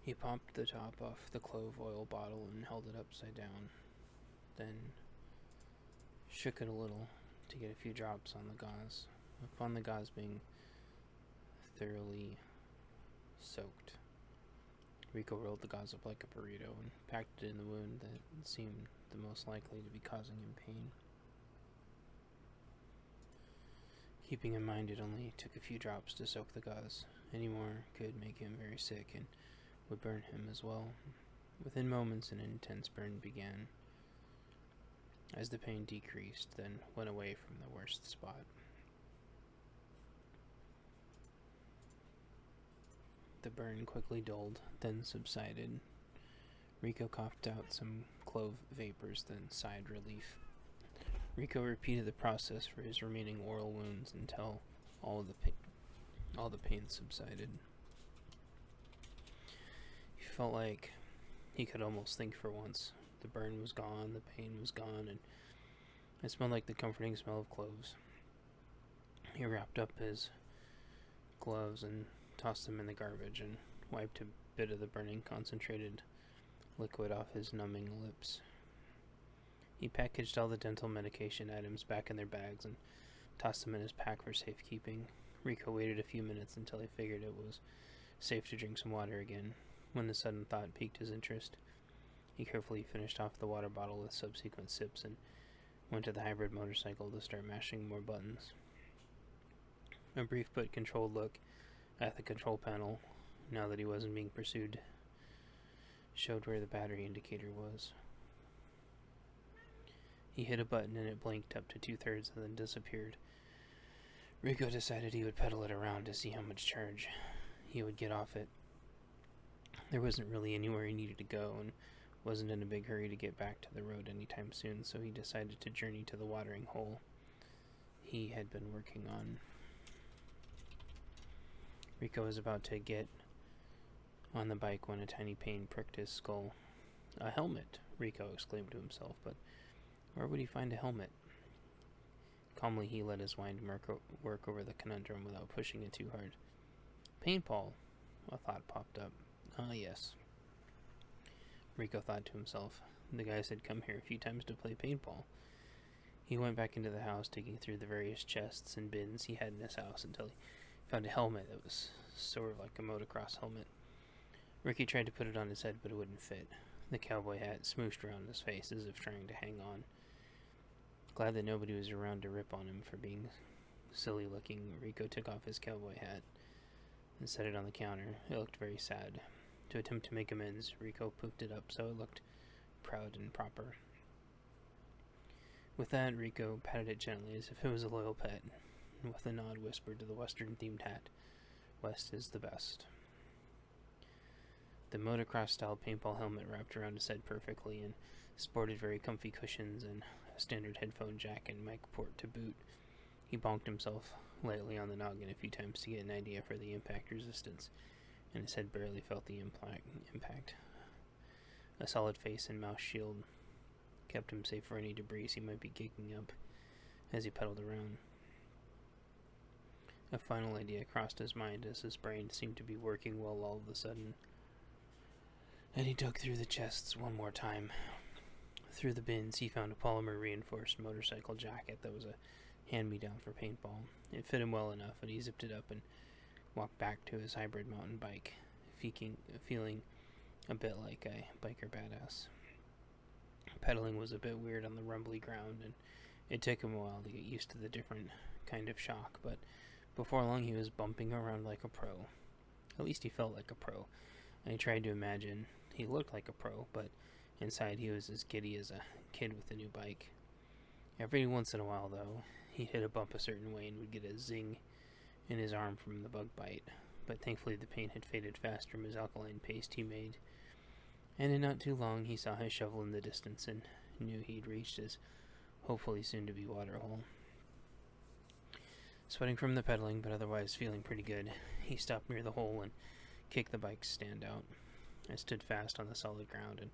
He popped the top off the clove oil bottle and held it upside down, then shook it a little to get a few drops on the gauze. Upon the gauze being thoroughly soaked, Rico rolled the gauze up like a burrito and packed it in the wound that seemed the most likely to be causing him pain. Keeping in mind it only took a few drops to soak the gauze. Any more could make him very sick and would burn him as well. Within moments an intense burn began, as the pain decreased, then went away from the worst spot. The burn quickly dulled, then subsided. Rico coughed out some clove vapors, then sighed relief. Rico repeated the process for his remaining oral wounds until all the pain subsided. He felt like he could almost think for once. The burn was gone, the pain was gone, and it smelled like the comforting smell of cloves. He wrapped up his gloves and tossed them in the garbage and wiped a bit of the burning concentrated liquid off his numbing lips. He packaged all the dental medication items back in their bags and tossed them in his pack for safekeeping. Rico waited a few minutes until he figured it was safe to drink some water again, when the sudden thought piqued his interest. He carefully finished off the water bottle with subsequent sips and went to the hybrid motorcycle to start mashing more buttons. A brief but controlled look at the control panel, now that he wasn't being pursued, showed where the battery indicator was. He hit a button and it blinked up to 2/3 and then disappeared. Rico decided he would pedal it around to see how much charge he would get off it. There wasn't really anywhere he needed to go and wasn't in a big hurry to get back to the road anytime soon, so he decided to journey to the watering hole he had been working on. Rico was about to get on the bike when a tiny pain pricked his skull. "A helmet!" Rico exclaimed to himself, but where would he find a helmet? Calmly he let his mind work over the conundrum without pushing it too hard. Paintball! A thought popped up. Ah, yes. Rico thought to himself. The guys had come here a few times to play paintball. He went back into the house, digging through the various chests and bins he had in his house until he found a helmet that was sort of like a motocross helmet. Ricky tried to put it on his head, but it wouldn't fit. The cowboy hat smooshed around his face as if trying to hang on. Glad that nobody was around to rip on him for being silly looking, Rico took off his cowboy hat and set it on the counter. It looked very sad. To attempt to make amends, Rico poofed it up so it looked proud and proper. With that, Rico patted it gently as if it was a loyal pet, and with a nod whispered to the Western-themed hat, "West is the best." The motocross-style paintball helmet wrapped around his head perfectly and sported very comfy cushions and a standard headphone jack and mic port to boot. He bonked himself lightly on the noggin a few times to get an idea for the impact resistance, and his head barely felt the impact. A solid face and mouth shield kept him safe for any debris he might be kicking up as he pedaled around. A final idea crossed his mind as his brain seemed to be working well all of a sudden, and he dug through the chests one more time. Through the bins, he found a polymer-reinforced motorcycle jacket that was a hand-me-down for paintball. It fit him well enough, and he zipped it up and walked back to his hybrid mountain bike, feeling a bit like a biker badass. Pedaling was a bit weird on the rumbly ground, and it took him a while to get used to the different kind of shock, but before long he was bumping around like a pro. At least he felt like a pro, and he tried to imagine he looked like a pro, but inside he was as giddy as a kid with a new bike. Every once in a while, though, he'd hit a bump a certain way and would get a zing in his arm from the bug bite, but thankfully the pain had faded fast from his alkaline paste he made, and in not too long he saw his shovel in the distance and knew he'd reached his hopefully soon-to-be waterhole. Sweating from the pedaling, but otherwise feeling pretty good, he stopped near the hole and kicked the bike's stand out. It stood fast on the solid ground and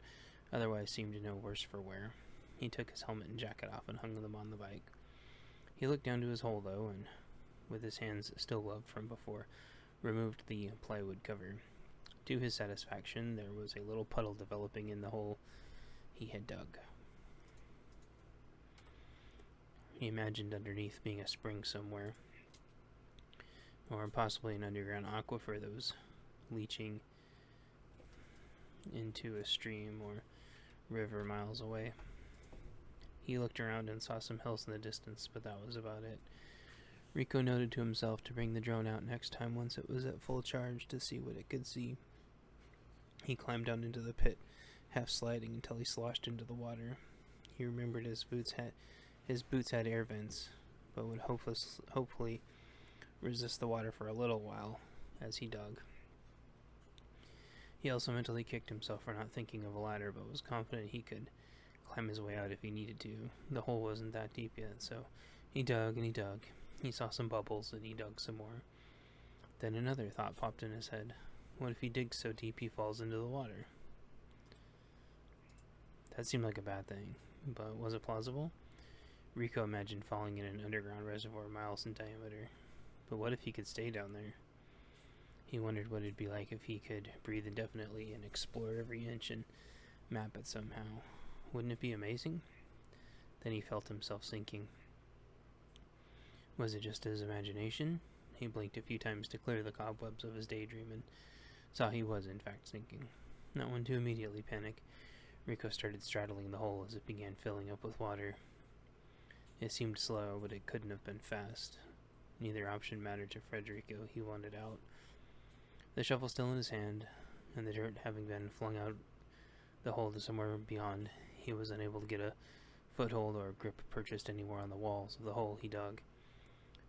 otherwise seemed no worse for wear. He took his helmet and jacket off and hung them on the bike. He looked down to his hole, though, and with his hands still gloved from before, removed the plywood cover. To his satisfaction, there was a little puddle developing in the hole he had dug. He imagined underneath being a spring somewhere, or possibly an underground aquifer that was leaching into a stream or river miles away. He looked around and saw some hills in the distance, but that was about it. Rico noted to himself to bring the drone out next time once it was at full charge to see what it could see. He climbed down into the pit, half sliding until he sloshed into the water. He remembered his boots had air vents, but would hopefully resist the water for a little while as he dug. He also mentally kicked himself for not thinking of a ladder, but was confident he could climb his way out if he needed to. The hole wasn't that deep yet, so he dug and he dug. He saw some bubbles and he dug some more. Then another thought popped in his head. What if he digs so deep he falls into the water? That seemed like a bad thing, but was it plausible? Rico imagined falling in an underground reservoir miles in diameter. But what if he could stay down there? He wondered what it'd be like if he could breathe indefinitely and explore every inch and map it somehow. Wouldn't it be amazing? Then he felt himself sinking. Was it just his imagination? He blinked a few times to clear the cobwebs of his daydream and saw he was in fact sinking. Not one to immediately panic. Rico started straddling the hole as it began filling up with water. It seemed slow, but it couldn't have been fast. Neither option mattered to Federico. He wanted out. The shovel still in his hand, and the dirt having been flung out the hole to somewhere beyond, he was unable to get a foothold or grip purchased anywhere on the walls of the hole he dug.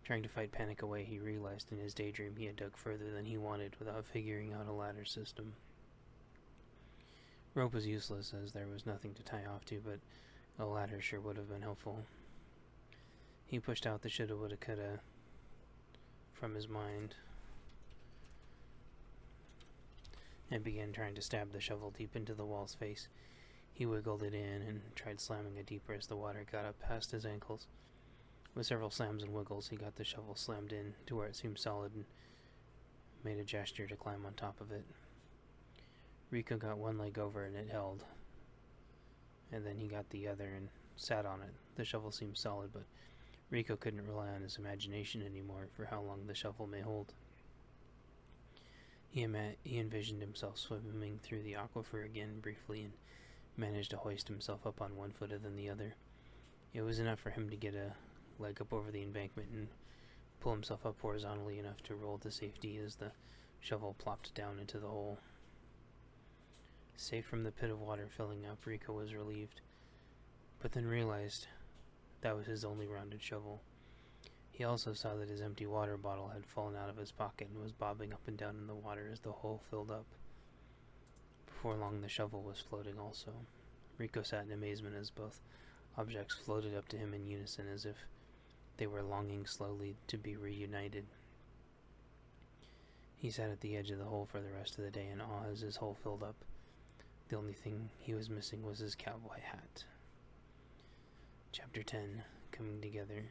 Trying to fight panic away, he realized in his daydream he had dug further than he wanted without figuring out a ladder system. Rope was useless as there was nothing to tie off to, but a ladder sure would have been helpful. He pushed out the shoulda, woulda, coulda from his mind and began trying to stab the shovel deep into the wall's face. He wiggled it in and tried slamming it deeper as the water got up past his ankles. With several slams and wiggles, he got the shovel slammed in to where it seemed solid and made a gesture to climb on top of it. Rico got one leg over and it held, and then he got the other and sat on it. The shovel seemed solid, but Rico couldn't rely on his imagination anymore for how long the shovel may hold. He envisioned himself swimming through the aquifer again briefly and managed to hoist himself up on one foot and then the other. It was enough for him to get a leg up over the embankment and pull himself up horizontally enough to roll to safety as the shovel plopped down into the hole. Safe from the pit of water filling up, Rico was relieved, but then realized that was his only rounded shovel. He also saw that his empty water bottle had fallen out of his pocket and was bobbing up and down in the water as the hole filled up. Before long, the shovel was floating also. Rico sat in amazement as both objects floated up to him in unison as if they were longing slowly to be reunited. He sat at the edge of the hole for the rest of the day in awe as his hole filled up. The only thing he was missing was his cowboy hat. Chapter 10. Coming Together.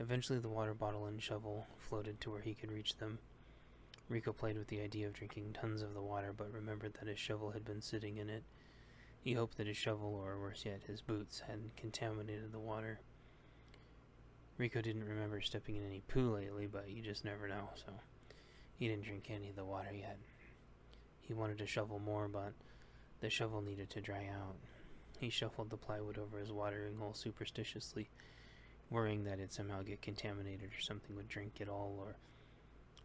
Eventually the water bottle and shovel floated to where he could reach them. Rico played with the idea of drinking tons of the water, but remembered that his shovel had been sitting in it. He hoped that his shovel, or worse yet, his boots, hadn't contaminated the water. Rico didn't remember stepping in any poo lately, but you just never know, so he didn't drink any of the water yet. He wanted to shovel more, but the shovel needed to dry out. He shuffled the plywood over his watering hole superstitiously, worrying that it'd somehow get contaminated or something would drink it all, or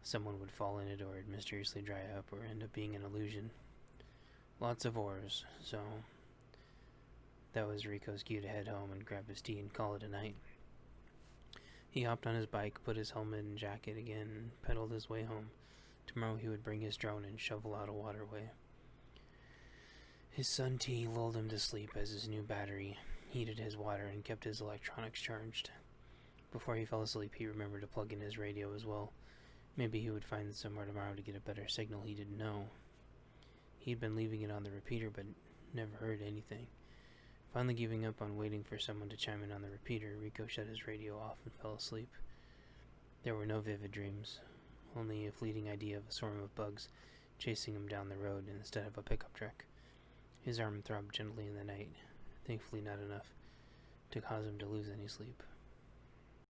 someone would fall in it, or it'd mysteriously dry up, or end up being an illusion. Lots of ors, so that was Rico's cue to head home and grab his tea and call it a night. He hopped on his bike, put his helmet and jacket again, and pedaled his way home. Tomorrow he would bring his drone and shovel out a waterway. His sun tea lulled him to sleep as his new battery heated his water and kept his electronics charged. Before he fell asleep, he remembered to plug in his radio as well. Maybe he would find somewhere tomorrow to get a better signal he didn't know. He'd been leaving it on the repeater, but never heard anything. Finally giving up on waiting for someone to chime in on the repeater, Rico shut his radio off and fell asleep. There were no vivid dreams, only a fleeting idea of a swarm of bugs chasing him down the road instead of a pickup truck. His arm throbbed gently in the night, thankfully not enough to cause him to lose any sleep.